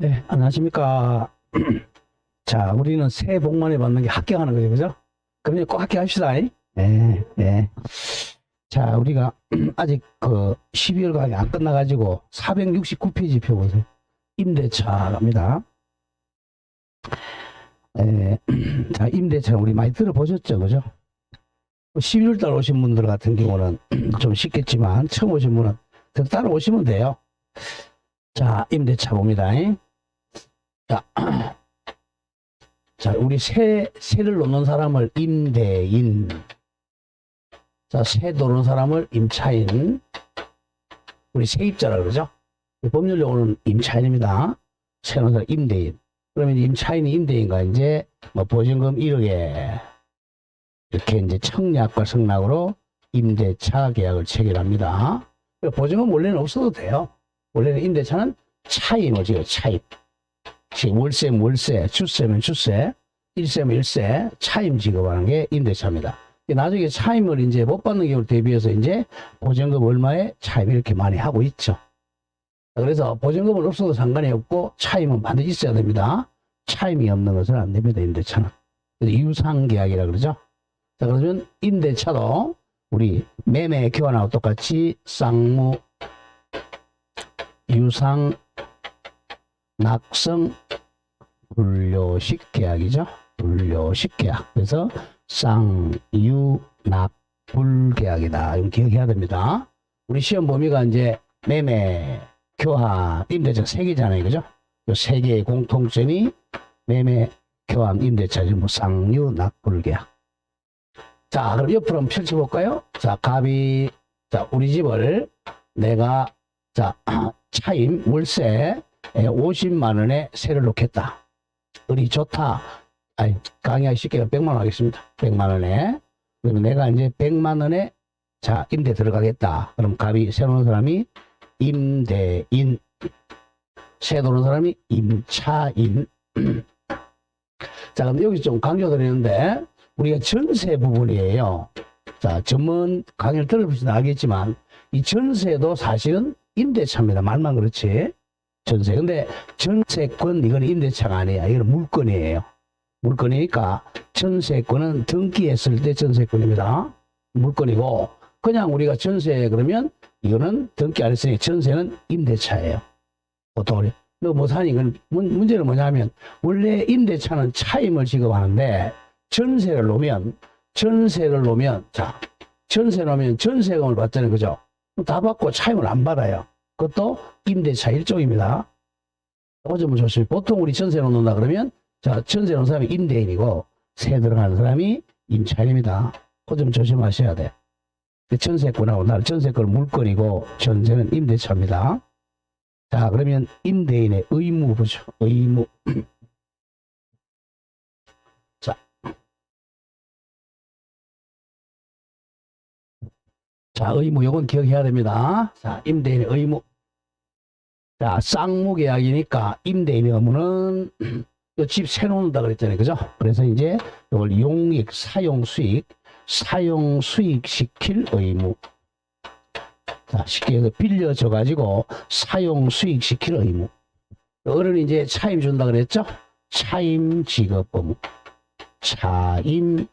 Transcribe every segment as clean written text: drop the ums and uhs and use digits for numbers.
네, 안녕하십니까. 자, 우리는 새해 복 많이 받는 게 합격하는 거죠, 그죠? 그럼 이제 꼭 합격합시다. 네, 네. 자, 우리가 아직 그 12월 강의 안 끝나가지고 469페이지 펴보세요. 임대차 갑니다. 자, 임대차 우리 많이 들어보셨죠, 그죠? 11월 달 오신 분들 같은 경우는 좀 쉽겠지만 처음 오신 분은 따라오시면 돼요. 자, 임대차 봅니다. 자, 자, 우리 세를 놓는 사람을 임대인. 자, 세 놓는 사람을 임차인. 우리 세입자라 그러죠. 법률용어는 임차인입니다. 세 놓는 사람 임대인. 그러면 임차인이 임대인과 이제 뭐 보증금 1억에 이렇게 이제 청약과 승낙으로 임대차 계약을 체결합니다. 보증금 원래는 없어도 돼요. 원래는 임대차는 차임을 지어요. 차임. 월세면 월세, 주세면 주세, 일세면 일세, 차임 지급하는 게 임대차입니다. 나중에 차임을 이제 못 받는 경우를 대비해서 이제 보증금 얼마에 차임 이렇게 많이 하고 있죠. 그래서 보증금은 없어도 상관이 없고 차임은 반드시 있어야 됩니다. 차임이 없는 것은 안 됩니다. 임대차는. 그래서 유상계약이라 그러죠. 자, 그러면 임대차도 우리 매매 교환하고 똑같이 쌍무, 유상, 낙성, 분료식 계약이죠. 분료식 계약. 그래서 쌍유, 낙, 불 계약이다. 이거 기억해야 됩니다. 우리 시험 범위가 이제 매매, 교환, 임대차 세 개잖아요. 그죠? 이 세 개의 공통점이 매매, 교환, 임대차죠. 뭐 쌍유, 낙, 불 계약. 자, 그럼 옆으로 한번 펼쳐볼까요? 자, 갑이, 자, 우리 집을 내가, 자, 차임, 월세, 50만 원에 세를 놓겠다. 우리 좋다. 아니, 강의하기 쉽게 100만 원 하겠습니다. 100만 원에. 그러면 내가 이제 100만 원에 자, 임대 들어가겠다. 그럼 갑이 세 놓는 사람이 임대인, 세 놓는 사람이 임차인. 자, 그럼 여기 좀 강조드리는데 우리가 전세 부분이에요. 자, 전문 강의를 들어보시면 알겠지만 이 전세도 사실은 임대차입니다. 말만 그렇지. 전세. 근데 전세권 이건 임대차가 아니야. 이건 물건이에요. 물건이니까 전세권은 등기했을 때 전세권입니다. 물건이고 그냥 우리가 전세 그러면 이거는 등기 안 했으니 전세는 임대차예요. 보통 너 못하니 이건 문제는 뭐냐면 원래 임대차는 차임을 지급하는데 전세를 놓으면 자 전세 놓으면 전세금을 받잖아요. 그죠? 다 받고 차임을 안 받아요. 그것도 임대차 일종입니다. 그 점을 조심히. 보통 우리 전세 놓는다 그러면 자 전세 놓는 사람이 임대인이고 세 들어가는 사람이 임차인입니다. 그 점 조심하셔야 돼. 전세권하고 날 전세권은 물건이고 전세는 임대차입니다. 자 그러면 임대인의 의무 보죠. 의무. 자 의무 요건 기억해야 됩니다. 자 임대인의 의무. 자, 쌍무계약이니까 임대인의 의무는 집 세 놓는다 그랬잖아요. 그죠? 그래서 이제 이걸 용익, 사용수익 시킬 의무. 자, 쉽게 해서 빌려줘가지고 사용수익 시킬 의무. 어른이 이제 차임 준다 그랬죠? 차임 지급 의무. 차임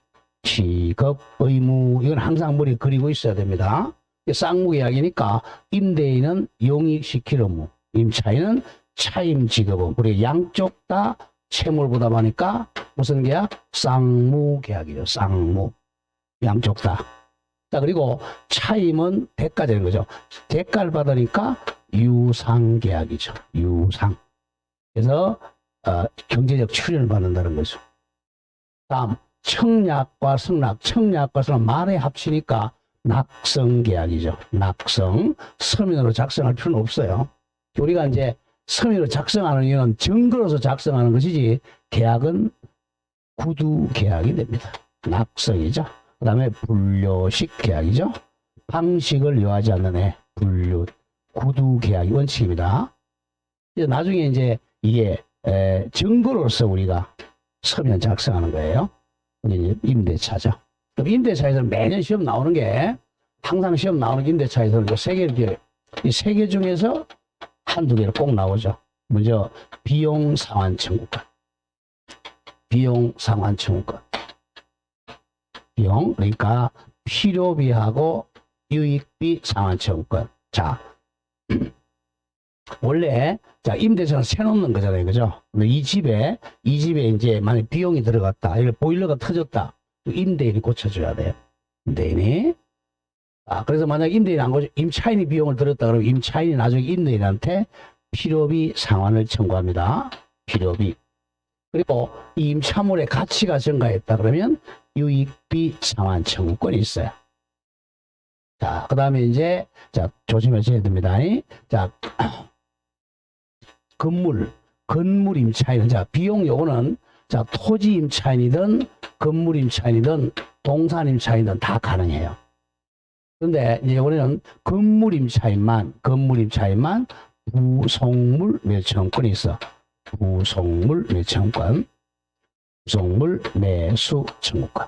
지급 의무. 이건 항상 머리에 그리고 있어야 됩니다. 쌍무계약이니까 임대인은 용익 시킬 의무. 임차인은 차임 지급은 우리 양쪽 다 채무를 부담하니까 무슨 계약? 쌍무 계약이죠. 쌍무. 양쪽 다. 자 그리고 차임은 대가되는 거죠. 대가를 받으니까 유상 계약이죠. 유상. 그래서 경제적 출연을 받는다는 거죠. 다음 청약과 승낙. 청약과 승낙 말에 합치니까 낙성 계약이죠. 낙성. 서면으로 작성할 필요는 없어요. 우리가 이제 서면으로 작성하는 이유는 증거로서 작성하는 것이지 계약은 구두 계약이 됩니다. 낙성이죠. 그 다음에 분료식 계약이죠. 방식을 요하지 않는 분류, 구두 계약이 원칙입니다. 나중에 이제 이게 증거로서 우리가 서면 작성하는 거예요. 이제 임대차죠. 그럼 임대차에서는 매년 시험 나오는 게 항상 시험 나오는 임대차에서는 세 개를 기억해요. 이 세 개 중에서 한두 개를 꼭 나오죠. 먼저 비용 상환 청구권. 비용 상환 청구권. 비용, 그러니까 필요비하고 유익비 상환 청구권. 자, 원래 자 임대차는 새 놓는 거잖아요, 그죠? 근데 이 집에 이제 만약 비용이 들어갔다, 이거 보일러가 터졌다, 임대인이 고쳐줘야 돼요. 임대인이. 그래서 만약 임대인이 안 고쳐, 임차인이 비용을 들었다 그러면 임차인이 나중에 임대인한테 필요비 상환을 청구합니다. 필요비. 그리고 이 임차물의 가치가 증가했다 그러면 유익비 상환 청구권이 있어요. 자, 그 다음에 이제 자 조심하셔야 됩니다. 자, 건물 임차인은, 자, 비용 요거는, 자, 토지 임차인이든, 건물 임차인이든, 동산 임차인이든 다 가능해요. 근데, 이제 우리는 건물 임차인만 부속물 매수청구권이 있어. 부속물 매수청구권. 부속물 매수 청구권.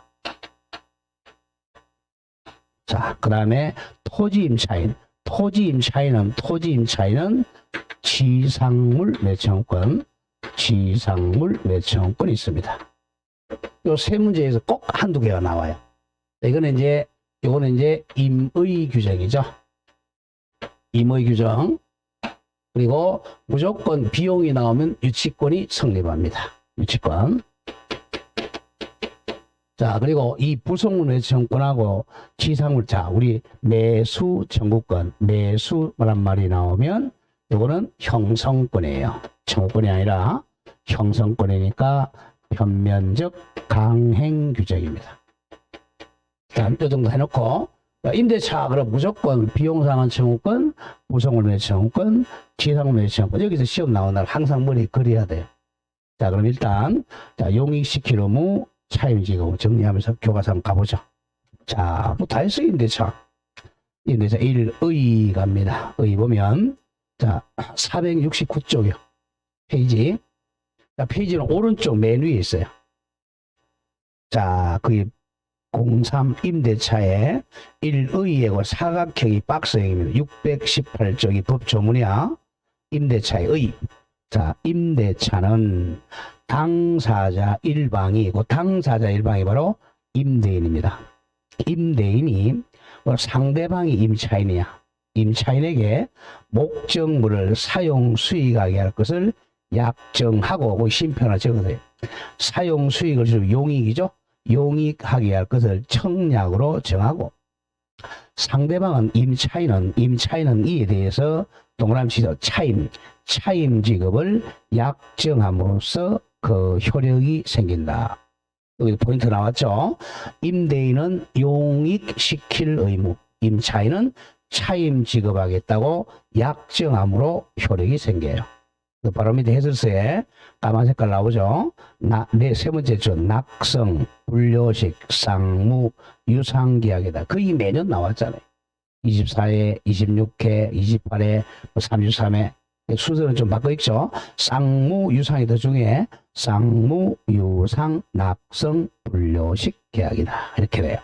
자, 그 다음에 토지 임차인은 지상물 매수청구권, 지상물 매수청구권이 있습니다. 요 세 문제에서 꼭 한두 개가 나와요. 이거는 이제 임의 규정이죠. 임의 규정. 그리고 무조건 비용이 나오면 유치권이 성립합니다. 유치권. 자, 그리고 이 부속물 매수청구권하고 지상물, 자, 우리 매수 청구권, 매수란 말이 나오면 이거는 형성권이에요. 청구권이 아니라 형성권이니까 편면적 강행 규정입니다. 자, 이 정도 해놓고, 임대차, 그럼 무조건 비용상환 청구권, 부속물 매수청구권, 지상물 매수청구권, 여기서 시험 나오는 날 항상 머리 그려야 돼요. 자, 그럼 일단, 자, 용익시킬 의무, 차임지급 정리하면서 교과서 한번 가보죠. 자, 뭐 다 했어요, 임대차. 임대차 1의 갑니다. 의 보면, 자, 469쪽이요. 페이지. 자, 페이지는 오른쪽 맨 위에 있어요. 자, 그게 03 임대차에 1의하고 사각형이 박스형입니다. 618쪽이 법조문이야. 임대차의 의. 자, 임대차는 당사자 일방이고, 당사자 일방이 바로 임대인입니다. 임대인이 상대방이 임차인이야. 임차인에게 목적물을 사용 수익하게 할 것을 약정하고, 심표나 적으세요. 사용 수익을 좀 용익이죠. 용익하게 할 것을 청약으로 정하고, 상대방은 임차인은 이에 대해서 동그라미 치죠. 차임 지급을 약정함으로써 그 효력이 생긴다. 여기 포인트 나왔죠. 임대인은 용익시킬 의무, 임차인은 차임 지급하겠다고 약정함으로 효력이 생겨요. 바로 밑에 해설서에 까만 색깔 나오죠. 세 번째 주 낙성, 분료식, 쌍무, 유상계약이다. 거의 매년 나왔잖아요. 24회, 26회, 28회, 33회. 순서는 좀 바꿔 있죠. 쌍무, 유상이다 중에 쌍무, 유상, 낙성, 분료식 계약이다. 이렇게 돼요.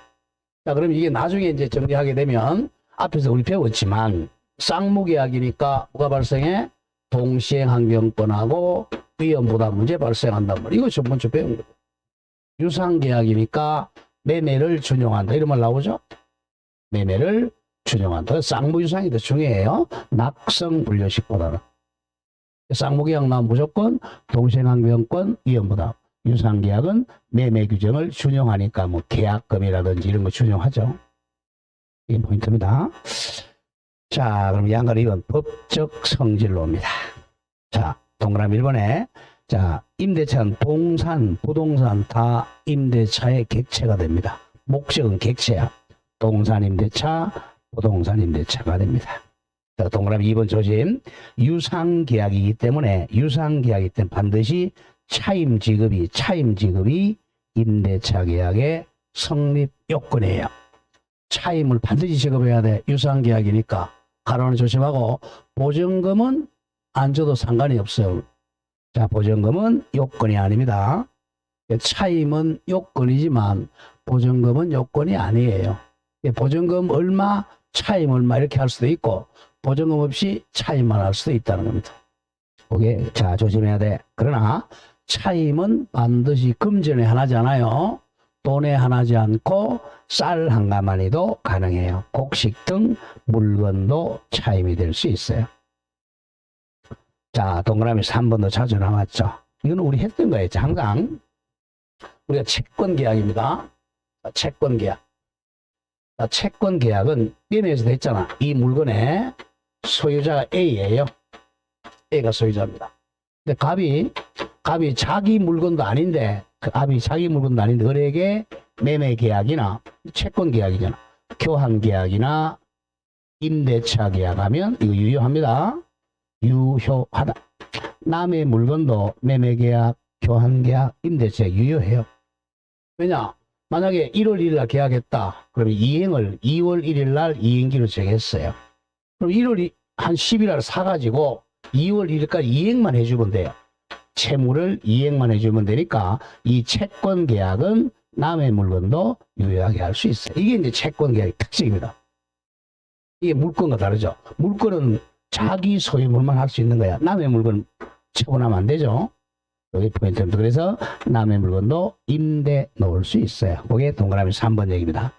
자, 그럼 이게 나중에 이제 정리하게 되면 앞에서 우리 배웠지만 쌍무 계약이니까 뭐가 발생해? 동시행 항변권하고 위험 부담 문제 발생한단 말이에요. 이거 저번 주 배운 거예요. 유상 계약이니까 매매를 준용한다. 이런 말 나오죠? 매매를 준용한다. 쌍무 유상이 더 중요해요. 낙성 분료식보다는. 쌍무 계약 나오면 무조건 동시행 항변권 위험 부담. 유상 계약은 매매 규정을 준용하니까 뭐 계약금이라든지 이런 거 준용하죠. 이게 포인트입니다. 자, 그럼 양가로 2번 법적 성질로입니다. 자, 동그라미 1번에 자, 임대차는 동산, 부동산 다 임대차의 객체가 됩니다. 목적은 객체야. 동산 임대차, 부동산 임대차가 됩니다. 자, 동그라미 2번 조짐. 유상계약이기 때문에 반드시 차임 지급이 임대차 계약의 성립 요건이에요. 차임을 반드시 지급해야 돼. 유상계약이니까. 가로는 조심하고, 보증금은 안 줘도 상관이 없어요. 자, 보증금은 요건이 아닙니다. 차임은 요건이지만 보증금은 요건이 아니에요. 보증금 얼마, 차임 얼마 이렇게 할 수도 있고, 보증금 없이 차임만 할 수도 있다는 겁니다. 그게 자 조심해야 돼. 그러나 차임은 반드시 금전에 하나지 않아요. 돈에 하나지 않고 쌀 한 가마니도 가능해요. 곡식 등 물건도 차임이 될 수 있어요. 자, 동그라미 3번 더 자주 나왔죠. 이거는 우리 했던 거였죠. 항상 우리가 채권 계약입니다. 채권 계약. 채권 계약은 게임에서도 했잖아. 이 물건의 소유자가 A예요. A가 소유자입니다. 근데 갑이 자기 물건도 아닌데, 갑이 자기 물건도 아닌데, 을에게 매매 계약이나 채권 계약이잖아. 교환 계약이나 임대차 계약하면 이거 유효합니다. 유효하다. 남의 물건도 매매 계약, 교환 계약, 임대차 유효해요. 왜냐? 만약에 1월 1일 날 계약했다. 그러면 이행을 2월 1일 날 이행기로 정했어요. 그럼 1월 한 10일 날 사가지고 2월 1일까지 이행만 해주면 돼요. 채무를 이행만 해주면 되니까 이 채권 계약은 남의 물건도 유효하게 할 수 있어요. 이게 이제 채권 계약의 특징입니다. 이게 물건과 다르죠. 물건은 자기 소유물만 할 수 있는 거야. 남의 물건 처분하면 안 되죠. 여기 포인트입니다. 그래서 남의 물건도 임대 놓을 수 있어요. 그게 동그라미 3번 얘기입니다.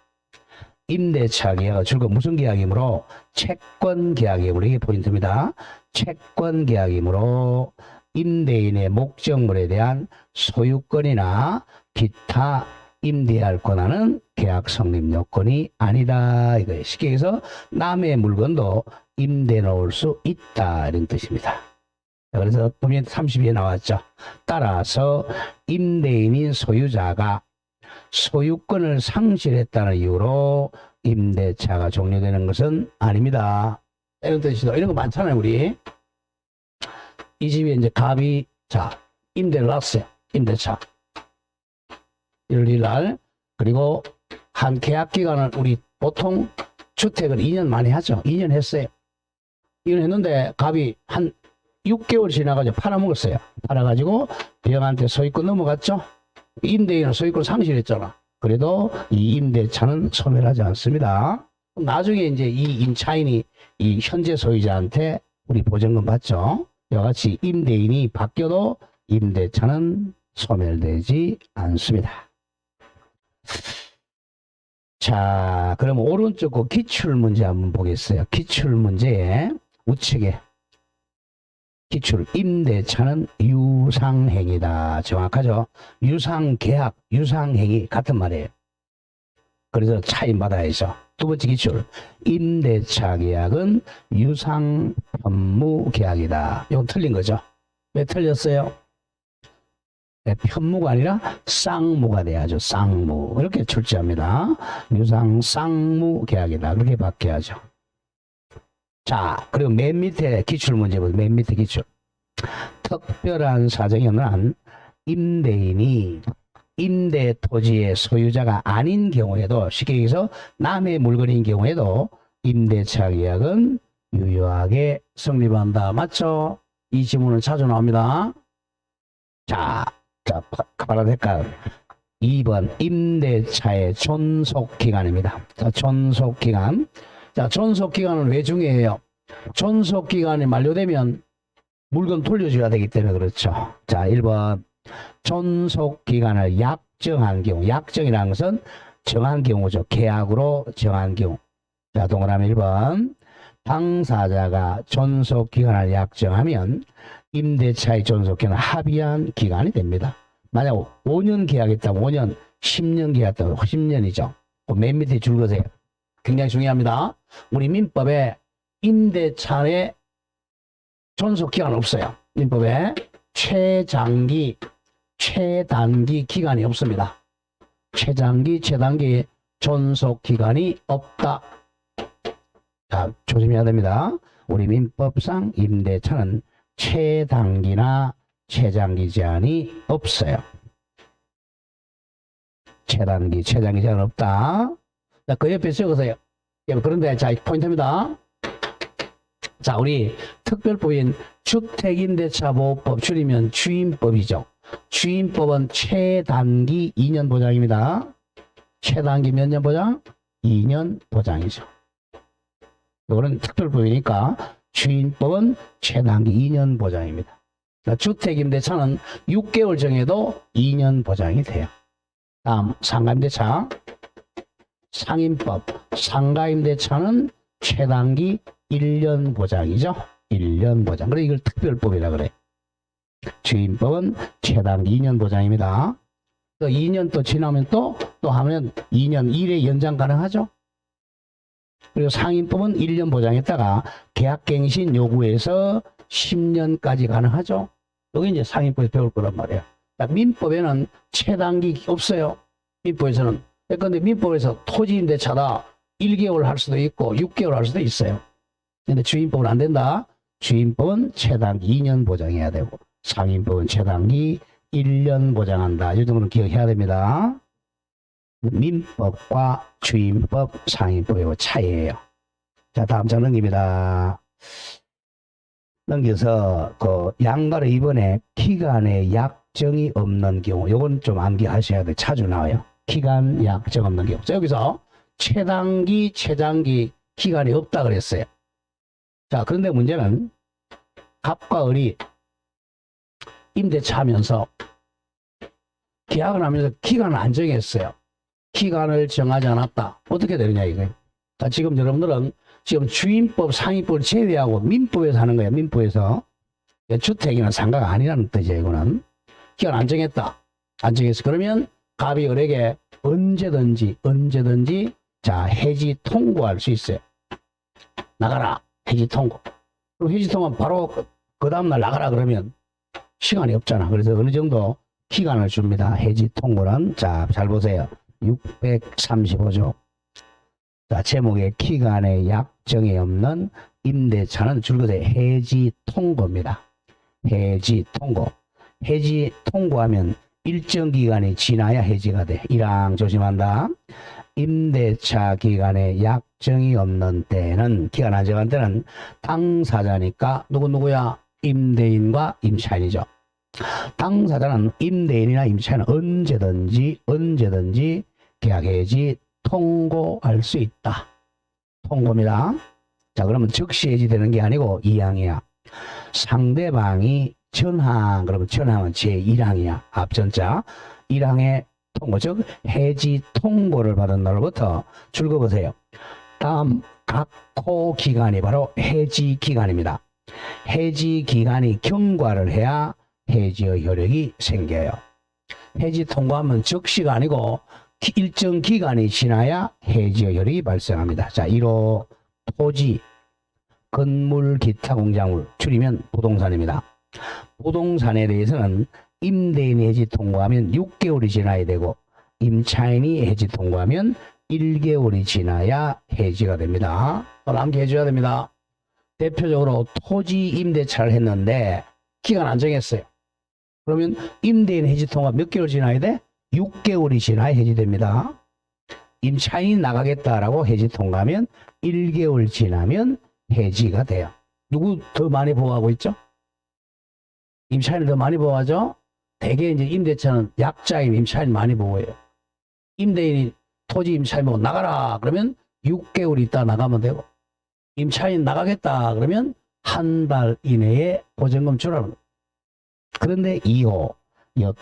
임대차 계약은 줄곧 무슨 계약이므로 채권 계약이므로 이게 포인트입니다. 채권 계약이므로 임대인의 목적물에 대한 소유권이나 기타 임대할 권한은 계약 성립 요건이 아니다. 이거예요. 쉽게 해서 남의 물건도 임대 놓을 수 있다. 이런 뜻입니다. 그래서 보면 32에 나왔죠. 따라서 임대인인 소유자가 소유권을 상실했다는 이유로 임대차가 종료되는 것은 아닙니다. 이런 뜻이죠. 이런 거 많잖아요, 우리. 이 집에 이제 갑이, 자, 임대를 놨어요. 임대차. 1월 1일 날. 그리고 한 계약 기간은 우리 보통 주택을 2년 만에 하죠. 2년 했어요. 2년 했는데 갑이 한 6개월 지나가지고 팔아먹었어요. 팔아가지고 병한테 소유권 넘어갔죠. 임대인은 소유권 상실했잖아. 그래도 이 임대차는 소멸하지 않습니다. 나중에 이제 이 임차인이 이 현재 소유자한테 우리 보증금 받죠. 이와 같이 임대인이 바뀌어도 임대차는 소멸되지 않습니다. 자, 그럼 오른쪽 거 기출문제 한번 보겠어요. 기출문제에 우측에 기출 임대차는 유상행위다. 정확하죠? 유상계약, 유상행위 같은 말이에요. 그래서 차임 받아야죠. 두 번째 기출 임대차 계약은 유상편무 계약이다. 이건 틀린 거죠. 왜 틀렸어요? 네, 편무가 아니라 쌍무가 돼야죠. 쌍무. 이렇게 출제합니다. 유상 쌍무 계약이다. 그렇게 바뀌어야죠. 자, 그리고 맨 밑에 기출문제 보세요. 맨 밑에 기출. 특별한 사정이 없는 한 임대인이 임대 토지의 소유자가 아닌 경우에도 쉽게 얘기해서 남의 물건인 경우에도 임대차 계약은 유효하게 성립한다. 맞죠? 이 지문은 자주 나옵니다. 자, 바로 될까요? 2번 임대차의 존속기간입니다. 자, 존속기간. 자, 존속기간은 왜 중요해요? 존속기간이 만료되면 물건 돌려줘야 되기 때문에 그렇죠. 자, 1번 존속기간을 약정한 경우. 약정이라는 것은 정한 경우죠. 계약으로 정한 경우. 자, 동그라미 1번 당사자가 존속기간을 약정하면 임대차의 존속기간은 합의한 기간이 됩니다. 만약 5년 계약했다면 5년, 10년 계약했다면 10년이죠. 맨 밑에 줄 거세요. 굉장히 중요합니다. 우리 민법에 임대차의 존속기간은 없어요. 민법에 최장기, 최단기 기간이 없습니다. 최장기, 최단기 존속기간이 없다. 자, 조심해야 됩니다. 우리 민법상 임대차는 최단기나 최장기 제한이 없어요. 최단기, 최장기 제한은 없다. 자, 그 옆에 적으세요. 그런데 자, 포인트입니다. 자, 우리 특별법인 주택임대차보호법 줄이면 주임법이죠. 주임법은 최단기 2년 보장입니다. 최단기 몇 년 보장? 2년 보장이죠. 이거는 특별법이니까 주임법은 최단기 2년 보장입니다. 주택임대차는 6개월 정해도 2년 보장이 돼요. 다음 상가임대차. 상임법. 상가임대차는 최단기 1년 보장이죠. 1년 보장. 그래 이걸 특별법이라 그래. 주임법은 최단기 2년 보장입니다. 또 2년 또 지나면 또 하면 2년 1회 연장 가능하죠. 그리고 상임법은 1년 보장했다가 계약갱신 요구해서 10년까지 가능하죠. 여기 이제 상임법에서 배울 거란 말이에요. 민법에는 최단기 없어요. 민법에서는. 근데 민법에서 토지임대차다 1개월 할 수도 있고 6개월 할 수도 있어요. 근데 주임법은 안 된다. 주임법은 최단기 2년 보장해야 되고 상임법은 최단기 1년 보장한다. 이 정도는 기억해야 됩니다. 민법과 주임법, 상임법의 차이예요. 자, 다음 장 넘깁니다. 넘겨서 양가로 이번에 기간에 약정이 없는 경우, 요건 좀 암기하셔야 돼. 자주 나와요. 기간 약정 없는 경우. 자, 여기서 최단기, 최장기 기간이 없다 그랬어요. 자, 그런데 문제는 갑과 을이 임대차 하면서 계약을 하면서 기간을 안 정했어요. 기간을 정하지 않았다. 어떻게 되느냐 이거예요. 자, 지금 여러분들은 지금 주임법, 상임법을 제외하고 민법에서 하는 거예요. 민법에서. 주택이나 상가가 아니라는 뜻이에요. 이거는. 기간 안 정했다. 안 정했어. 그러면 갑이 을에게 언제든지 자, 해지 통고할 수 있어요. 나가라. 해지 통고. 그럼 해지 통고하면 바로 그 다음날 나가라 그러면 시간이 없잖아. 그래서 어느 정도 기간을 줍니다. 해지 통고란. 자, 잘 보세요. 635조. 자, 제목에 기간에 약정이 없는 임대차는 줄것에 해지 통고입니다. 해지 통고. 해지 통고하면 일정 기간이 지나야 해지가 돼. 1항 조심한다. 임대차 기간에 약정이 없는 때는, 기간 안 정한 때는 당사자니까 누구야? 임대인과 임차인이죠. 당사자는 임대인이나 임차인은 언제든지 계약 해지 통고할 수 있다. 통고입니다. 자, 그러면 즉시 해지되는 게 아니고 2항이야. 상대방이 전항, 그러면 전항은 제1항이야. 앞전자. 1항의 통고, 즉 해지 통고를 받은 날로부터 줄거보세요. 다음 각호 기간이 바로 해지 기간입니다. 해지 기간이 경과를 해야 해지의 효력이 생겨요. 해지 통고하면 즉시가 아니고 일정 기간이 지나야 해지의 효력이 발생합니다. 자, 1호 토지, 건물, 기타 공작물, 줄이면 부동산입니다. 부동산에 대해서는 임대인이 해지 통고하면 6개월이 지나야 되고 임차인이 해지 통고하면 1개월이 지나야 해지가 됩니다. 또 암기해 줘야 됩니다. 대표적으로 토지 임대차를 했는데 기간 안 정했어요. 그러면 임대인 해지 통과 몇 개월 지나야 돼? 6개월이 지나야 해지됩니다. 임차인이 나가겠다라고 해지 통과하면 1개월 지나면 해지가 돼요. 누구 더 많이 보호하고 있죠? 임차인을 더 많이 보호하죠? 대개 이제 임대차는 약자인 임차인 많이 보호해요. 임대인이 토지 임차인 보고 나가라 그러면 6개월 있다 나가면 되고, 임차인 나가겠다 그러면 한 달 이내에 보증금 주라는 거예요. 그런데 2호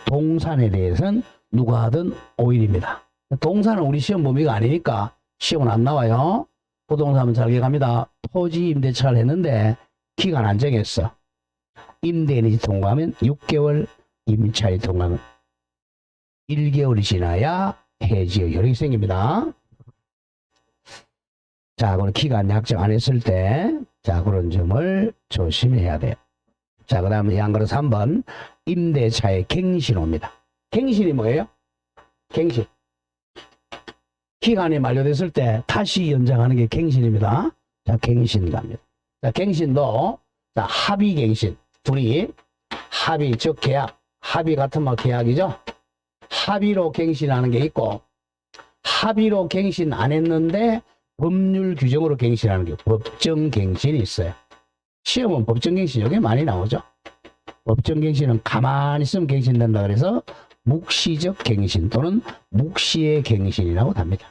동산에 대해서는 누가 하든 5일입니다. 동산은 우리 시험 범위가 아니니까 시험은 안 나와요. 부동산은 잘 기억합니다. 토지 임대차를 했는데 기간 안 정했어. 임대인이 통과하면 6개월, 임차인이 통과하면 1개월이 지나야 해지의 효력이 생깁니다. 자, 그럼 기간 약정 안 했을 때, 자, 그런 점을 조심해야 돼요. 자, 그 다음에 양거로 3번, 임대차의 갱신 옵니다. 갱신이 뭐예요? 갱신. 기간이 만료됐을 때 다시 연장하는 게 갱신입니다. 자, 갱신 갑니다. 자, 갱신도, 자, 합의 갱신. 둘이 합의, 즉 계약. 합의 같은 말 계약이죠. 합의로 갱신하는 게 있고, 합의로 갱신 안 했는데 법률 규정으로 갱신하는 게 법정갱신이 있어요. 시험은 법정갱신 여기 많이 나오죠. 법정갱신은 가만히 있으면 갱신된다 그래서 묵시적 갱신 또는 묵시의 갱신이라고 합니다.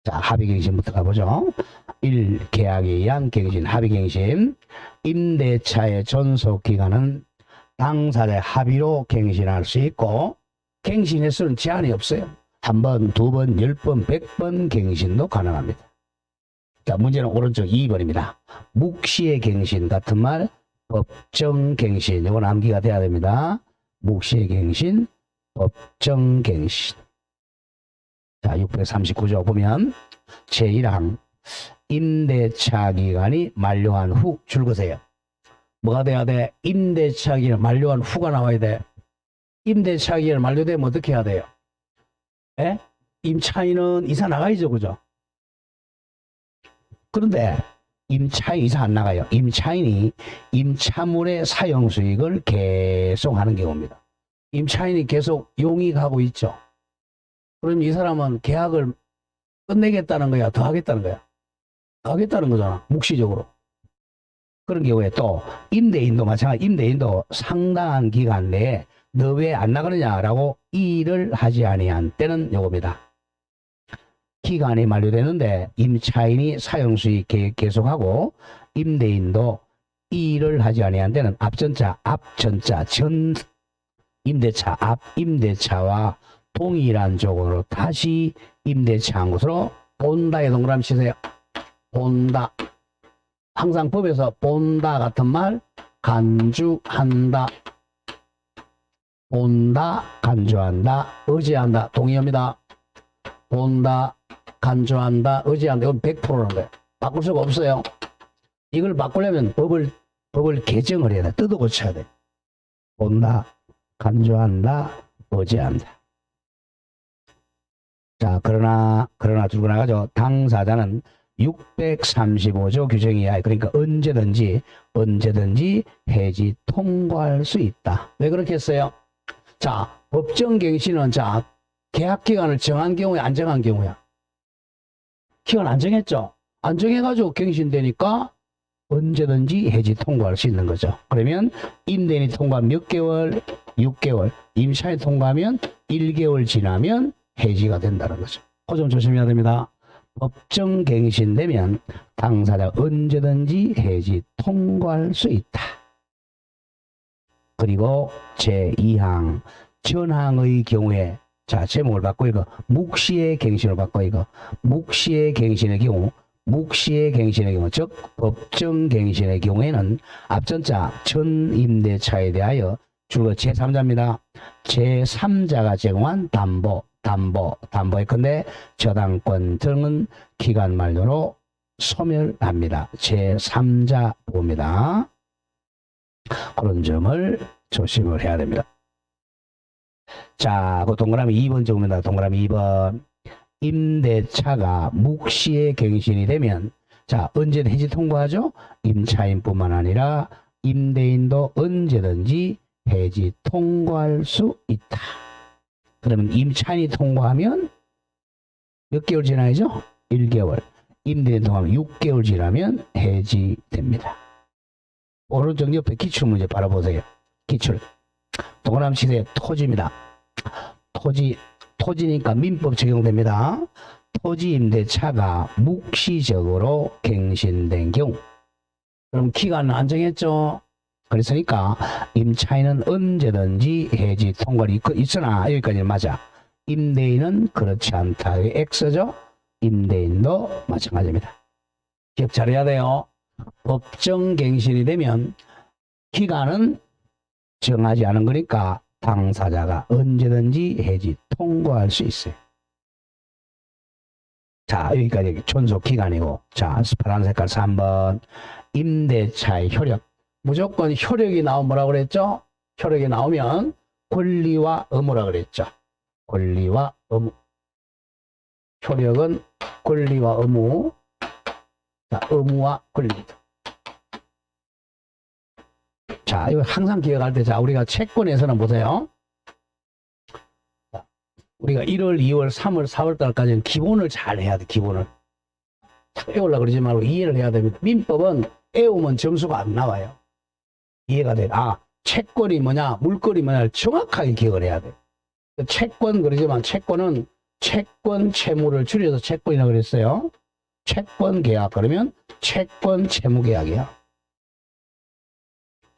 자, 합의갱신부터 가보죠. 1. 계약에 의한 갱신, 합의갱신. 임대차의 존속기간은 당사자의 합의로 갱신할 수 있고 갱신 횟수는 제한이 없어요. 한 번, 두 번, 10번, 100번 갱신도 가능합니다. 자, 문제는 오른쪽 2번입니다. 묵시의 갱신 같은 말, 법정 갱신. 이건 암기가 돼야 됩니다. 묵시의 갱신, 법정 갱신. 자, 639조 보면 제1항 임대차 기간이 만료한 후 줄거세요. 뭐가 돼야 돼? 임대차 기간 만료한 후가 나와야 돼. 임대차 기간 만료되면 어떻게 해야 돼요? 에? 임차인은 이사 나가야죠, 그죠? 그런데 임차인 이사 안 나가요. 임차인이 임차물의 사용 수익을 계속 하는 경우입니다. 임차인이 계속 용익하고 있죠. 그럼 이 사람은 계약을 끝내겠다는 거야? 더 하겠다는 거야? 더 하겠다는 거잖아. 묵시적으로. 그런 경우에 또 임대인도 마찬가지. 임대인도 상당한 기간 내에 너 왜 안 나가느냐라고 일을 하지 아니한 때는 요겁니다. 기간이 만료되는데 임차인이 사용수익 계속하고 임대인도 일을 하지 아니한 때는 앞전자 전 임대차 앞 임대차와 동일한 조건으로 다시 임대차한 것으로 본다에 동그라미 치세요. 본다. 항상 법에서 본다 같은 말 간주한다. 본다, 간주한다, 의지한다. 동의합니다. 본다, 간주한다, 의지한다. 이건 100%라는 거예요. 바꿀 수가 없어요. 이걸 바꾸려면 법을 개정을 해야 돼. 뜯어 고쳐야 돼. 본다, 간주한다, 의지한다. 자, 그러나 들고 나가죠. 당사자는 635조 규정이야. 그러니까 언제든지 해지 통과할 수 있다. 왜 그렇게 했어요? 자, 법정갱신은 자, 계약기간을 정한 경우에 안 정한 경우야. 기간 안 정했죠? 안 정해가지고 갱신되니까 언제든지 해지 통과할 수 있는 거죠. 그러면 임대인이 통과하면 몇 개월? 6개월. 임차인이 통과하면 1개월 지나면 해지가 된다는 거죠. 그 점 조심해야 됩니다. 법정갱신되면 당사자 언제든지 해지 통과할 수 있다. 그리고 제2항 전항의 경우에 자 제목을 바꿔 이거 묵시의 갱신을 바꿔 이거 묵시의 갱신의 경우 즉 법정갱신의 경우에는 앞전자 전 임대차에 대하여 줄거 제3자입니다. 제3자가 제공한 담보의 건데 저당권 등은 기간 만료로 소멸합니다. 제3자 보호입니다. 그런 점을 조심을 해야 됩니다. 자, 그 동그라미 2번 적습니다. 동그라미 2번. 임대차가 묵시의 갱신이 되면 자, 언제든 해지 통과하죠? 임차인뿐만 아니라 임대인도 언제든지 해지 통과할 수 있다. 그러면 임차인이 통과하면 몇 개월 지나야죠? 1개월. 임대인 통과하면 6개월 지나면 해지됩니다. 오른쪽 옆에 기출문제 바라보세요. 기출. 동그라미 치세요. 토지입니다. 토지니까 민법 적용됩니다. 토지 임대차가 묵시적으로 갱신된 경우. 그럼 기간은 안 정했죠? 그랬으니까 임차인은 언제든지 해지 통과를 있으나 여기까지는 맞아. 임대인은 그렇지 않다. X죠? 임대인도 마찬가지입니다. 기억 잘해야 돼요. 법정갱신이 되면 기간은 정하지 않은 거니까 당사자가 언제든지 해지 통과할 수 있어요. 자, 여기까지 존속 기간이고, 자, 파란 색깔 3번 임대차의 효력. 무조건 효력이 나오면 뭐라고 그랬죠? 효력이 나오면 권리와 의무라 그랬죠. 권리와 의무. 효력은 권리와 의무. 자, 의무와 권리입니다. 자, 이거 항상 기억할 때, 자, 우리가 채권에서는 보세요. 자, 우리가 1월, 2월, 3월, 4월 달까지는 기본을 잘 해야 돼, 기본을. 외우려고 그러지 말고 이해를 해야 됩니다. 민법은 외우면 점수가 안 나와요. 이해가 돼. 아, 채권이 뭐냐, 물건이 뭐냐를 정확하게 기억을 해야 돼. 채권 그러지만 채권은 채권 채무를 줄여서 채권이라고 그랬어요. 채권 계약 그러면 채권 채무 계약이야.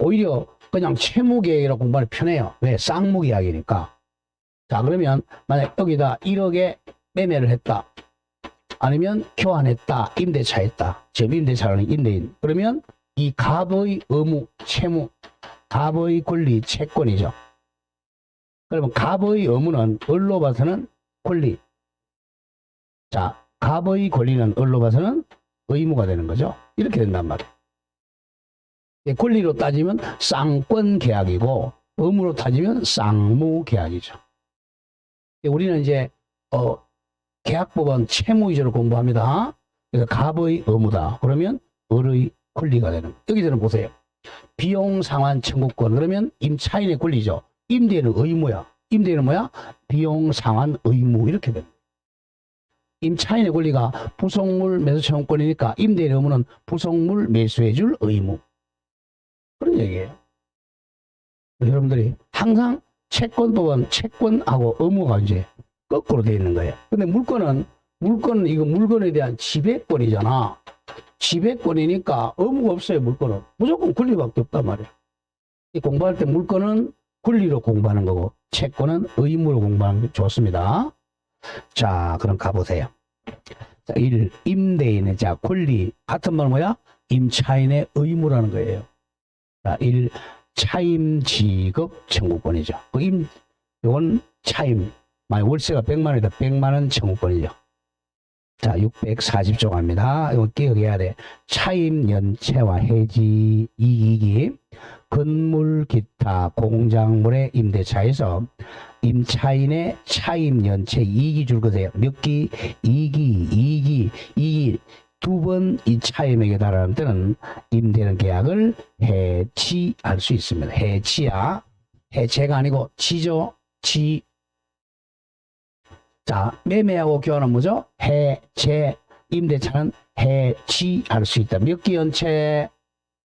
오히려 그냥 채무계약이라고 공부하기 편해요. 왜? 쌍무계약이니까. 자, 그러면 만약 여기다 1억에 매매를 했다. 아니면 교환했다. 임대차 했다. 지금 임대차라는 임대인. 그러면 이 갑의 의무, 채무, 갑의 권리, 채권이죠. 그러면 갑의 의무는 을로 봐서는 권리. 자, 갑의 권리는 을로 봐서는 의무가 되는 거죠. 이렇게 된단 말이에요. 권리로 따지면 쌍권 계약이고 의무로 따지면 쌍무 계약이죠. 우리는 이제 계약법은 채무 위주로 공부합니다. 그래서 갑의 의무다. 그러면 을의 권리가 되는 거예요. 여기서는 보세요. 비용 상환 청구권. 그러면 임차인의 권리죠. 임대인은 의무야. 임대인은 뭐야? 비용 상환 의무 이렇게 됩니다. 임차인의 권리가 부속물 매수 청구권이니까 임대인의 의무는 부속물 매수해줄 의무. 그런 얘기예요. 여러분들이 항상 채권법은 채권하고 의무가 이제 거꾸로 되어 있는 거예요. 근데 물건은 이거 물건에 대한 지배권이잖아. 지배권이니까 의무가 없어요. 물건은 무조건 권리밖에 없단 말이야. 이 공부할 때 물건은 권리로 공부하는 거고 채권은 의무로 공부하는 게 좋습니다. 자, 그럼 가보세요. 자, 1. 임대인의 자 권리 같은 말 뭐야? 임차인의 의무라는 거예요. 자, 1. 차임 지급 청구권이죠. 이건 차임. 만약 월세가 100만 원이다. 100만 원 청구권이죠. 자, 640조 갑니다. 이거 기억해야 돼. 차임 연체와 해지 이익이 건물 기타 공작물의 임대차에서 임차인의 차임 연체 이익이 줄 거세요. 몇 기? 이익이 두 번 이 차임액에 달하는 때는 임대는 계약을 해지할 수 있습니다. 해지야. 해체가 아니고 지죠. 지. 자, 매매하고 교환은 뭐죠? 해체. 임대차는 해지할 수 있다. 몇 기 연체?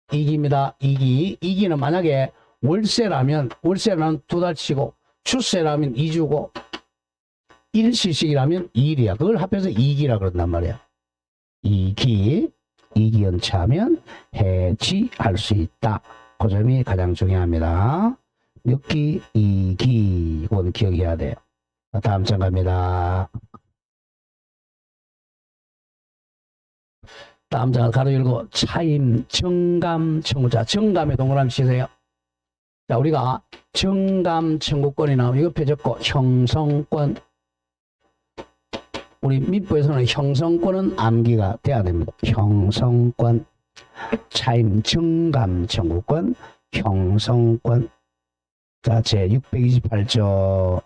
2기입니다. 2기는 만약에 월세라면 2달 치고 출세라면 2주고 일시식이라면 2일이야. 그걸 합해서 2기라 그런단 말이야. 2기 연체하면 해지할 수 있다. 그 점이 가장 중요합니다. 몇 기? 2기. 이건 기억해야 돼요. 다음 장 갑니다. 다음 장 가로 열고 차임 정감 청구자. 정감에 동그라미 치세요. 자, 우리가 정감 청구권이 나오면 옆에 적고 형성권. 우리 민법에서는 형성권은 암기가 돼야 됩니다. 형성권. 차임 정감 청구권 형성권. 자, 제 628조.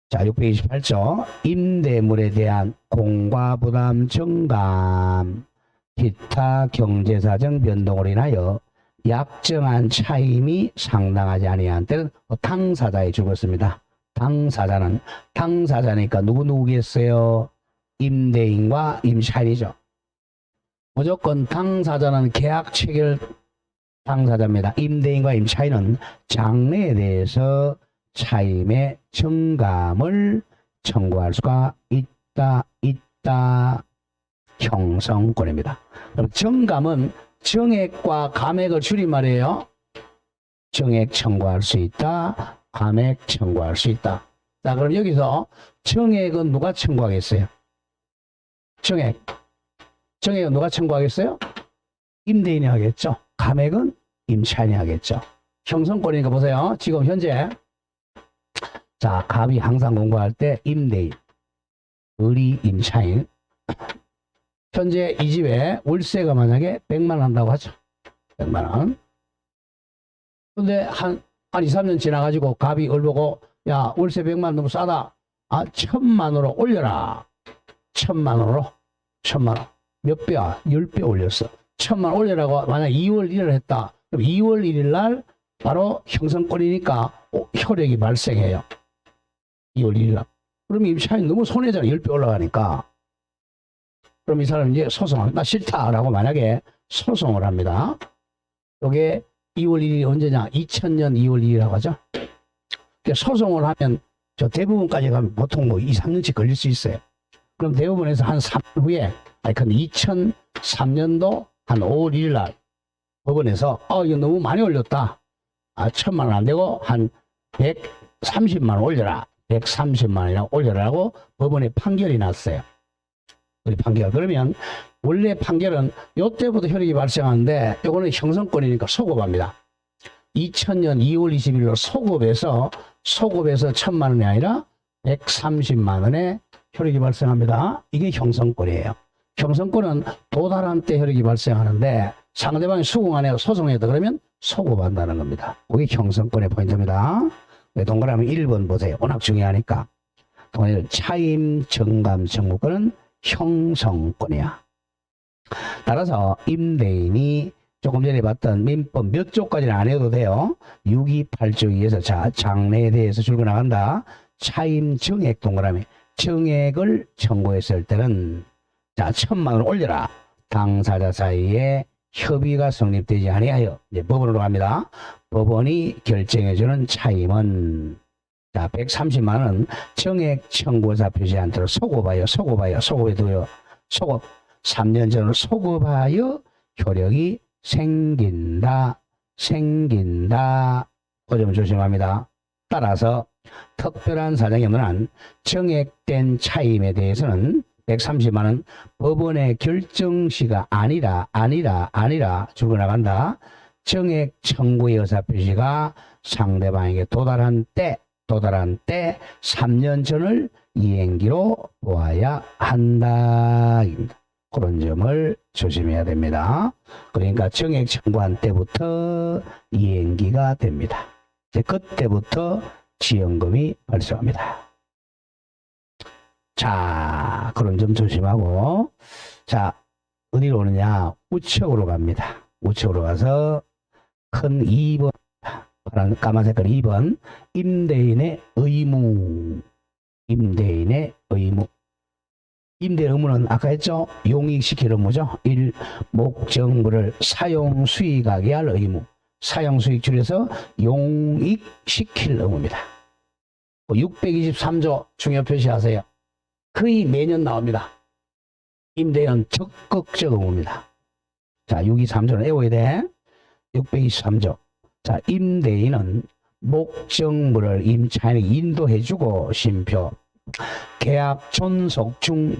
자, 628조 임대물에 대한 공과부담 정감 기타 경제사정 변동으로 인하여 약정한 차임이 상당하지 아니한 때는 당사자에 죽었습니다. 당사자니까 누구겠어요? 임대인과 임차인이죠. 무조건 당사자는 계약 체결 당사자입니다. 임대인과 임차인은 장래에 대해서 차임의 정감을 청구할 수가 있다. 형성권입니다. 그럼 정감은 정액과 감액을 줄임말이에요. 정액 청구할 수 있다. 감액 청구할 수 있다. 자, 그럼 여기서 정액은 누가 청구하겠어요? 정액은 누가 청구하겠어요? 임대인이 하겠죠. 감액은 임차인이 하겠죠. 형성권이니까 보세요. 지금 현재 자, 갑이 항상 공부할 때 임대인, 을이 임차인. 현재 이 집에 월세가 만약에 100만 원 한다고 하죠. 100만 원. 근데 한 2, 3년 지나가지고 갑이 을 보고 야, 월세 100만 원 너무 싸다. 1000만 원으로 올려라. 1000만 원으로. 1000만 원. 몇 배야? 10배 올렸어. 1000만 원 올려라고 만약 2월 1일 했다. 그럼 2월 1일 날 바로 형성권이니까 효력이 발생해요. 2월 1일 날. 그럼 임차인 너무 손해잖아. 10배 올라가니까. 그럼 이 사람은 이제 소송합니다. 나 싫다라고 만약에 소송을 합니다. 이게 2월 1일이 언제냐? 2000년 2월 1일이라고 하죠. 그러니까 소송을 하면 저 대부분까지 가면 보통 뭐 2, 3년씩 걸릴 수 있어요. 그럼 대부분에서 한 3년 후에, 근데 2003년도 한 5월 1일 날, 법원에서 이거 너무 많이 올렸다. 1,000만 원 안 되고 한 130만 원 올려라. 130만 원이나 올려라고 법원에 판결이 났어요. 우리 판결. 그러면 원래 판결은 요때부터 효력이 발생하는데 요거는 형성권이니까 소급합니다. 2000년 2월 20일로 소급해서 1,000만 원이 아니라 130만 원의 효력이 발생합니다. 이게 형성권이에요. 형성권은 도달한 때 효력이 발생하는데 상대방이 수긍 안 해요. 소송했다 그러면 소급한다는 겁니다. 그게 형성권의 포인트입니다. 동그라미 1번 보세요. 워낙 중요하니까. 차임, 정감, 청구권은 형성권이야. 따라서 임대인이 조금 전에 봤던 민법 몇 조까지는 안 해도 돼요. 628조에 의해서 장래에 대해서 줄고 나간다. 차임, 정액 동그라미. 정액을 청구했을 때는 1,000만 원 올려라. 당사자 사이에 협의가 성립되지 아니하여 이제 법원으로 갑니다. 법원이 결정해주는 차임은 130만 원 정액 청구자 표시 않도록 소급하여 소급해도요. 소급 3년 전으로 소급하여 효력이 생긴다. 그 점 조심합니다. 따라서 특별한 사정이 없는 한 정액된 차임에 대해서는 130만 원 법원의 결정시가 아니라 줄고 나간다. 정액 청구의 의사표시가 상대방에게 도달한 때 3년 전을 이행기로 보아야 한다. 그런 점을 조심해야 됩니다. 그러니까 정액 청구한 때부터 이행기가 됩니다. 이제 그때부터 지연금이 발생합니다. 자, 그런 점 조심하고, 자, 어디로 오느냐? 우측으로 갑니다. 우측으로 가서 큰 2번, 파란 까만 색깔 2번, 임대인의 의무. 임대인의 의무는 아까 했죠? 용익시킬 의무죠? 1. 목적물을 사용 수익하게 할 의무. 사용 수익 줄여서 용익시킬 의무입니다. 623조 중요 표시하세요. 거의 매년 나옵니다. 임대인 적극적 의무입니다. 자, 623조는 외워야 돼. 623조. 자, 임대인은 목적물을 임차인에게 인도해주고 심표. 계약 존속 중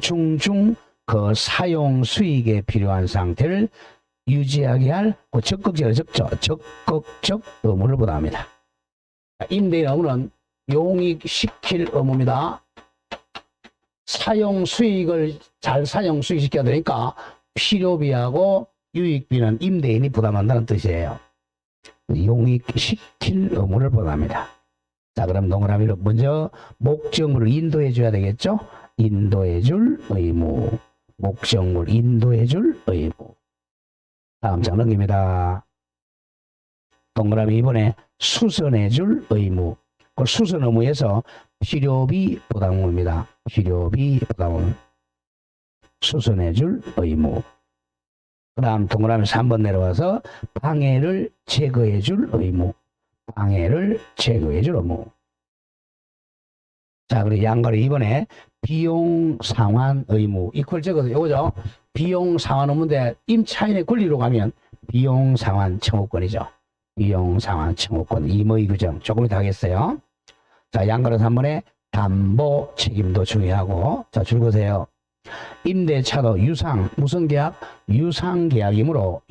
그 사용 수익에 필요한 상태를 유지하게 할 적극적 의무를 부담합니다. 임대인 의무는 용익시킬 의무입니다. 사용 수익을 잘 사용 수익시켜야 되니까 필요비하고 유익비는 임대인이 부담한다는 뜻이에요. 용익시킬 의무를 부담합니다. 자, 그럼 동그라미로 먼저 목적물을 인도해 줘야 되겠죠? 인도해 줄 의무. 목적물 인도해 줄 의무. 다음 장 넘깁니다. 동그라미 이번에 수선해 줄 의무. 그 수선 의무에서 필요비 부담 의무입니다. 필요비 부담 의무. 수선해 줄 의무. 그 다음 동그라미 3번 내려와서 방해를 제거해 줄 의무. 방해를 제거해 줄 의무. 자, 그리고 양가로 이번에 비용 상환 의무. 이퀄 적어서 요거죠. 비용 상환 의무인데 임차인의 권리로 가면 비용 상환 청구권이죠. 비용 상환 청구권. 임의 규정. 조금 이따 하겠어요. 자, 양가로 3번에 담보 책임도 중요하고. 자, 줄 보세요. 임대차도 유상, 무슨 계약? 유상계약이므로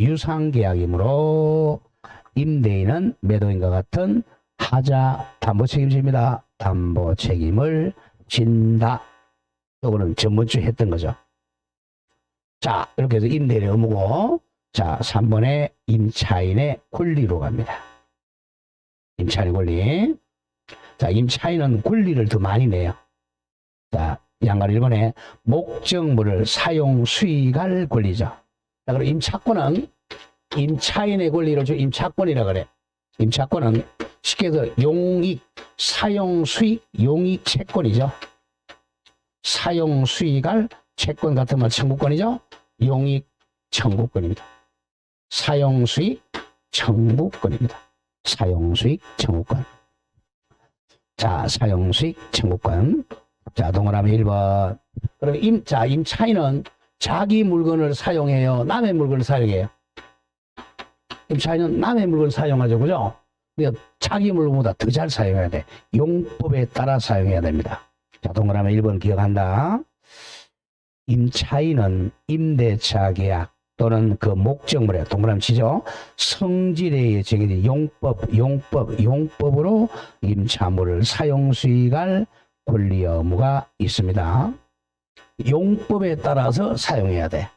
임대인은 매도인과 같은 하자 담보 책임집니다. 담보 책임을 진다. 이거는 전번주에 했던 거죠. 자, 이렇게 해서 임대인의 의무고, 자, 3번에 임차인의 권리로 갑니다. 임차인의 권리. 자, 임차인은 권리를 더 많이 내요. 자, 양가로 1번에 목적물을 사용 수익할 권리죠. 자, 그리고 임차권은 임차인의 권리를 임차권이라 그래. 임차권은 쉽게 해서 용익, 사용 수익, 용익 채권이죠. 사용 수익할 채권 같은 말 청구권이죠. 용익 청구권입니다. 사용 수익 청구권입니다. 사용 수익 청구권. 자, 사용 수익 청구권. 자, 동그라미 1번. 그럼 임차인은 자기 물건을 사용해요? 남의 물건을 사용해요? 임차인은 남의 물건 사용하죠, 그죠? 근데 자기 물건보다 더 잘 사용해야 돼. 용법에 따라 사용해야 됩니다. 자, 동그라미 1번 기억한다. 임차인은 임대차 계약 또는 그 목적물에 동그라미 치죠. 성질에 의해 정해진 용법으로 임차물을 사용 수익할 권리 의무가 있습니다. 용법에 따라서 사용해야 돼.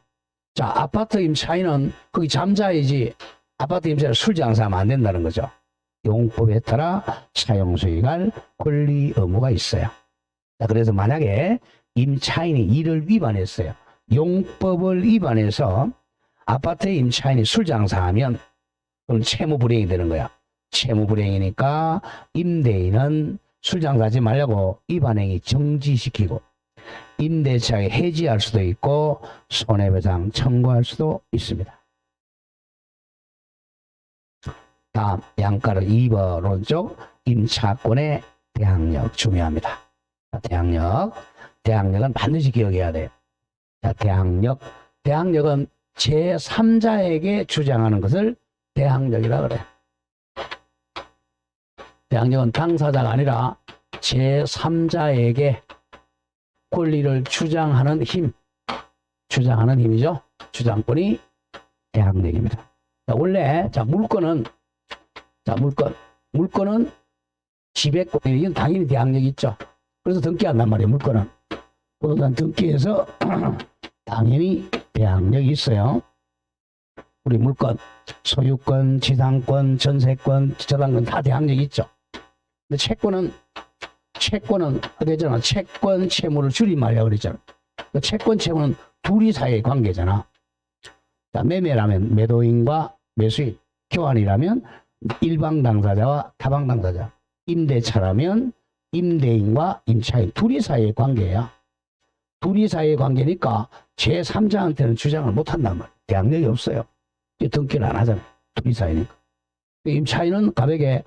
자, 아파트 임차인은 거기 잠자야지 아파트 임차인은 술 장사하면 안 된다는 거죠. 용법에 따라 사용 수익할 권리 의무가 있어요. 자, 그래서 만약에 임차인이 이를 위반했어요. 용법을 위반해서 아파트의 임차인이 술 장사하면 그럼 채무불이행이 되는 거야. 채무불이행이니까 임대인은 술 장사하지 말라고 위반행위 정지시키고 임대차에 해지할 수도 있고 손해배상 청구할 수도 있습니다. 다음 양가를 2번 오른쪽 임차권의 대항력 중요합니다. 자, 대항력은 반드시 기억해야 돼요. 자, 대항력은 제3자에게 주장하는 것을 대항력이라 그래. 대항력은 당사자가 아니라 제3자에게 권리를 주장하는 힘이죠. 주장권이 대항력입니다. 자, 원래 물건은 지배권, 이건 당연히 대항력이 있죠. 그래서 등기한단 말이에요. 물건은 부동산 등기에서 당연히 대항력이 있어요. 우리 물건, 소유권, 지상권, 전세권, 저당권 다 대항력이 있죠. 근데 채권은 되잖아. 채권 채무를 줄임말이라고 그랬잖아. 그 채권 채무는 둘이 사이의 관계잖아. 자, 매매라면 매도인과 매수인, 교환이라면 일방 당사자와 타방 당사자, 임대차라면 임대인과 임차인 둘이 사이의 관계야. 둘이 사이의 관계니까 제3자한테는 주장을 못한단 말이야. 대항력이 없어요. 등기를 안 하잖아. 둘이 사이니까. 임차인은 가백의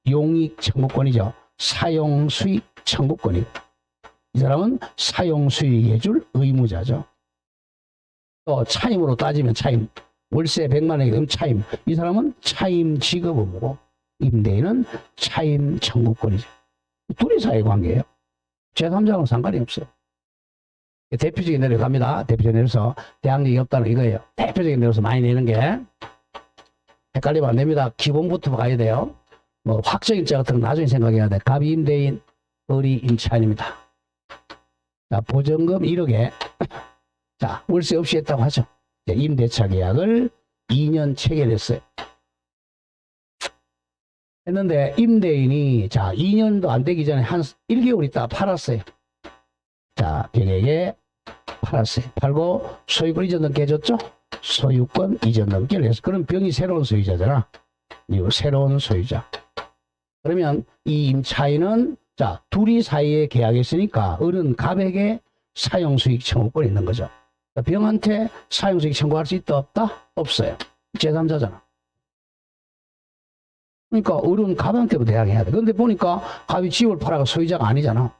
용익 청구권이죠. 사용 수익 청구권이고 이 사람은 사용 수익해 줄 의무자죠. 또 차임으로 따지면 차임, 월세 100만 원이 되면 차임, 이 사람은 차임 지급 의무고 임대인은 차임 청구권이죠. 둘이 사이 관계예요. 제3자하고는 상관이 없어요. 대표적인 내로 갑니다. 대표적인 내려서 대항력이 없다는 이거예요. 대표적인 내로서 많이 내는 게 헷갈리면 안 됩니다. 기본부터 가야 돼요. 뭐 확정일자 같은 건 나중에 생각해야 돼. 갑이 임대인, 을이 임차인입니다. 자, 보증금 1억에 자, 월세 없이 했다고 하죠. 임대차 계약을 2년 체결했어요. 했는데 임대인이 자 2년도 안 되기 전에 한 1개월 있다가 팔았어요. 자, 벽에게 팔았어요. 팔고 소유권 이전 등기 해줬죠. 소유권 이전 등기를 해서 그럼 병이 새로운 소유자잖아. 이거 새로운 소유자. 그러면 이 임차인은 자 둘이 사이에 계약했으니까 을은 갑에게 사용수익 청구권이 있는 거죠. 병한테 사용수익 청구할 수 있다 없다? 없어요. 제3자잖아. 그러니까 을은 갑한테도 대항해야 돼. 그런데 보니까 갑이 집을 팔아가 소유자가 아니잖아.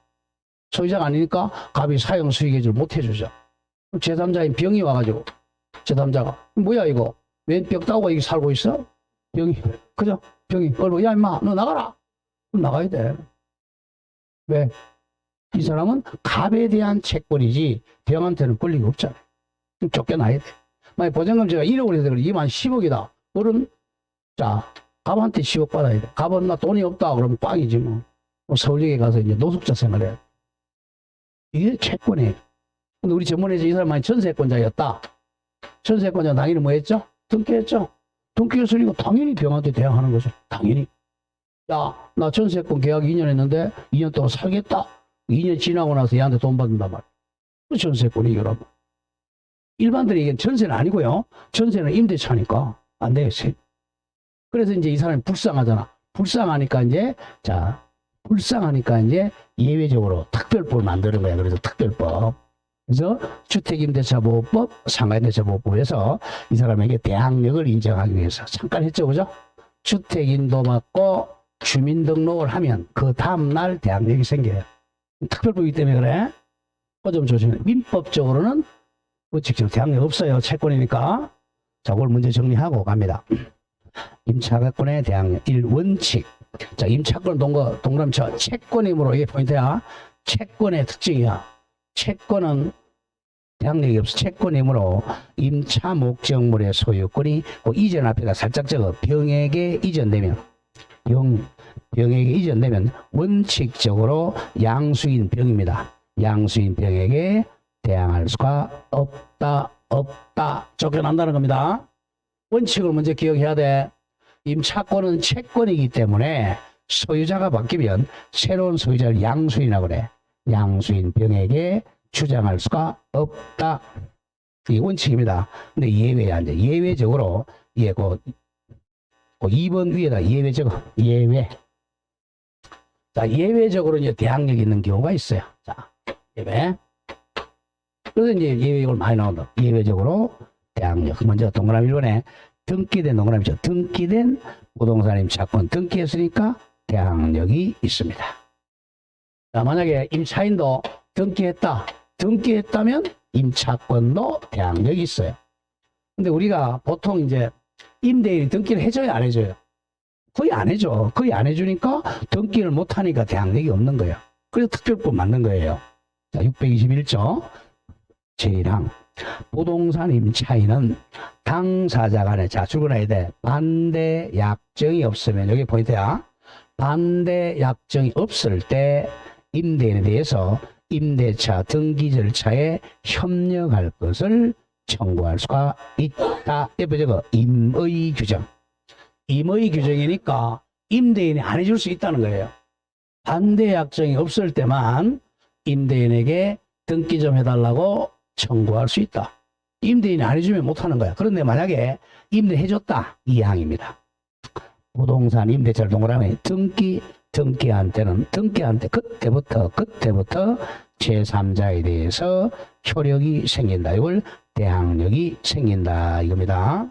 소유자가 아니니까 갑이 사용수익을 못 해주죠. 제3자인 병이 와가지고 제3자가 뭐야 이거 웬 벽 따고 여기 살고 있어? 병이 그죠? 병이 얼고 야 임마 너 나가라. 그럼 나가야 돼. 왜? 이 사람은 갑에 대한 채권이지 병한테는 권리가 없잖아. 그럼 쫓겨나야 돼. 만약 보증금 제가 1억을 해서 그래 2만 10억이다. 그럼 자 갑한테 10억 받아야 돼. 갑은 나 돈이 없다 그러면 꽝이지 뭐. 서울역에 가서 이제 노숙자 생활을 해. 이게 채권이에요. 근데 우리 전문에서 이 사람이 전세권자였다. 전세권자 당연히 뭐 했죠? 등기했죠. 등기했으니까 당연히 병한테 대항하는 거죠. 당연히. 야, 나 전세권 계약 2년 했는데 2년 동안 살겠다. 2년 지나고 나서 얘한테 돈 받는단 말이야. 전세권이 여러분. 일반들이 이게 전세는 아니고요. 전세는 임대차니까 안 되겠어요. 그래서 이제 이 사람이 불쌍하잖아. 불쌍하니까 이제 예외적으로 특별법을 만드는 거야. 그래서 특별법. 그래서 주택임대차보호법, 상가임대차보호법에서 이 사람에게 대항력을 인정하기 위해서 잠깐 했죠. 그죠? 주택인도 받고 주민등록을 하면 그 다음날 대항력이 생겨요. 특별법이기 때문에 그래. 그거 좀 조심해. 민법적으로는 원칙적으로 대항력 없어요. 채권이니까. 자, 그걸 문제 정리하고 갑니다. 임차권의 대항력 1. 원칙. 자, 임차권 동그라미 쳐. 채권이므로 이게 포인트야. 채권의 특징이야. 채권은 대항력이 없어. 채권이므로 임차 목적물의 소유권이 그 이전 앞에다 살짝 적어. 병에게 이전되면 병에게 이전되면 원칙적으로 양수인 병입니다. 양수인 병에게 대항할 수가 없다. 쫓겨난다는 겁니다. 원칙을 먼저 기억해야 돼. 임차권은 채권이기 때문에 소유자가 바뀌면 새로운 소유자를 양수인이라고 그래. 양수인 병에게 주장할 수가 없다. 이게 원칙입니다. 근데 예외야. 이제 예외적으로 그 2번 위에다 예외 적어. 예외. 자, 예외적으로 이제 대항력이 있는 경우가 있어요. 자, 예외. 그래서 이제 예외적으로 많이 나온다. 예외적으로 대항력. 먼저 동그라미 1번에 등기된 동그라미죠. 등기된 부동산 임차권 등기했으니까 대항력이 있습니다. 자, 만약에 임차인도 등기했다면 임차권도 대항력이 있어요. 근데 우리가 보통 이제 임대인이 등기를 해줘요, 안 해줘요? 거의 안 해줘. 거의 안 해주니까 등기를 못하니까 대항력이 없는 거예요. 그래서 특별법 맞는 거예요. 자, 621조 제1항. 부동산 임차인은 당사자 간에, 자, 출근해야 돼. 반대 약정이 없으면, 여기 포인트야. 반대 약정이 없을 때 임대인에 대해서 임대차 등기 절차에 협력할 것을 청구할 수가 있다. 옆에 적어. 임의 규정. 임의 규정이니까 임대인이 안 해줄 수 있다는 거예요. 반대 약정이 없을 때만 임대인에게 등기 좀 해달라고 청구할 수 있다. 임대인이 안 해주면 못하는 거야. 그런데 만약에 임대해줬다. 이 항입니다. 부동산 임대차를 동그라미 등기한 때는 그때부터 제3자에 대해서 효력이 생긴다. 이걸 대항력이 생긴다 이겁니다.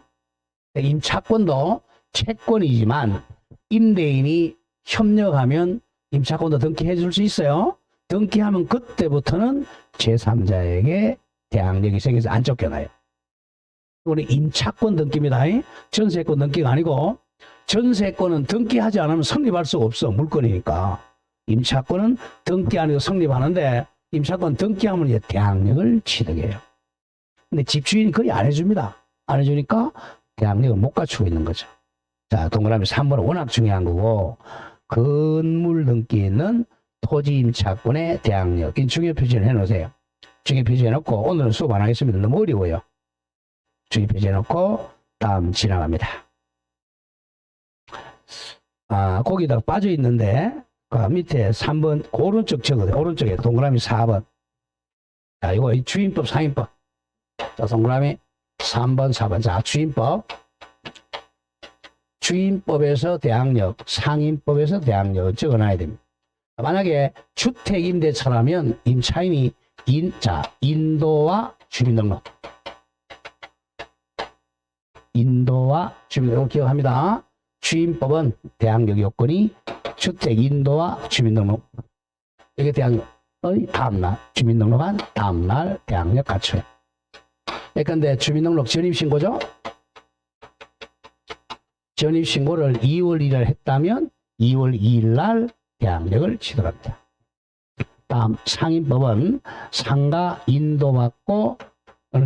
임차권도 채권이지만 임대인이 협력하면 임차권도 등기해 줄 수 있어요. 등기하면 그때부터는 제3자에게 대항력이 생겨서 안 쫓겨나요. 우리 임차권 등기입니다. 전세권 등기가 아니고, 전세권은 등기하지 않으면 성립할 수가 없어. 물건이니까. 임차권은 등기 아니고 성립하는데, 임차권 등기하면 이제 대항력을 취득해요. 근데 집주인이 거의 안 해줍니다. 안 해주니까 대항력을 못 갖추고 있는 거죠. 자, 동그라미 3번은 워낙 중요한 거고, 건물 등기에 있는 토지 임차권의 대항력. 이 중요 표시를 해놓으세요. 중요 표시해놓고 오늘은 수업 안 하겠습니다. 너무 어려워요. 중요 표시해놓고 다음 지나갑니다. 아, 거기다가 빠져있는데 그 밑에 3번 오른쪽 적어요. 오른쪽에 동그라미 4번. 자, 이거 주임법 상임법. 자, 동그라미 3번 4번. 자, 주임법. 주임법에서 대항력, 상임법에서 대항력을 적어놔야 됩니다. 만약에 주택임대차라면 임차인이 인도와 주민등록. 인도와 주민등록 기억합니다. 주임법은 대항력 요건이 주택 인도와 주민등록. 이게 대항력의 다음날, 주민등록한 다음날 대항력 갖춰요. 그런데 주민등록 전입신고죠? 전입신고를 2월 1일 했다면 2월 2일 날 대항력을 취득합니다. 다음 상임법은 상가 인도받고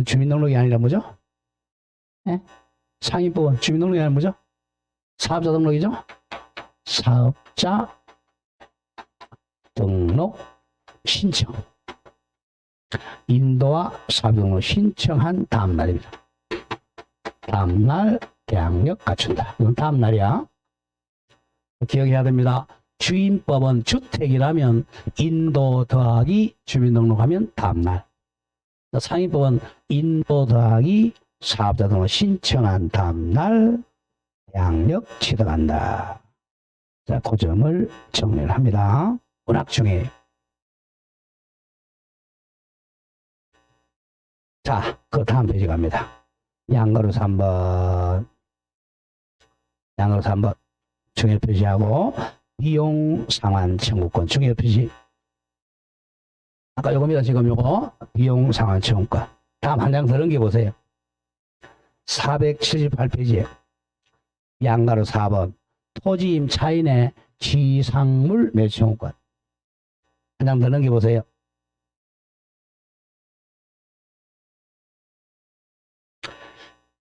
주민등록이 아니라 뭐죠? 네? 상임법은 주민등록이 아니라 뭐죠? 사업자 등록이죠? 사업자 등록 신청. 인도와 사업자 등록 신청한 다음 날입니다. 다음 날 대항력 갖춘다. 이건 다음 날이야. 기억해야 됩니다. 주임법은 주택이라면 인도 더하기 주민등록하면 다음날. 상임법은 인도 더하기 사업자 등록 신청한 다음날 대항력 취득한다. 자, 그 점을 정리를 합니다. 워낙 중요해요. 자, 그 다음 페이지 갑니다. 양가로 3번. 양가로 3번. 중요 표시하고 비용 상환 청구권 중요 표시. 아까 요겁니다. 지금 요거 비용 상환 청구권. 다음 한 장 더 넘겨 보세요. 478페이지에 양가로 4번. 토지 임차인의 지상물 매수 청구권. 한 장 더 넘겨보세요.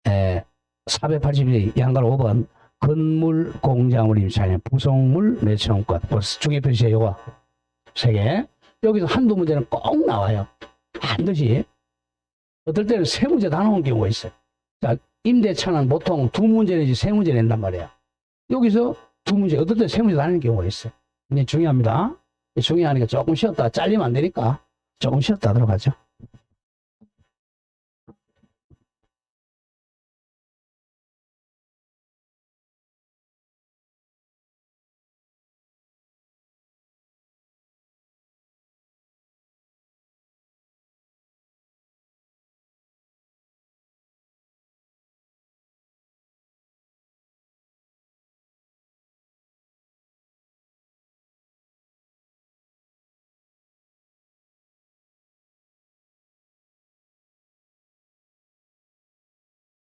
에, 482 양가로 5번. 건물 공작물 임차인의 부속물 매수 청구권. 중에 표시해 요거. 3개. 여기서 한두 문제는 꼭 나와요. 반드시. 어떨 때는 3문제 다 나온 경우가 있어요. 자, 임대차는 보통 2문제 내지 3문제 낸단 말이에요. 여기서 2문제, 어떨 때는 3문제 다 내는 경우가 있어요. 근데 중요합니다. 중요하니까 조금 쉬었다 잘리면 안 되니까 조금 쉬었다 하도록 하죠.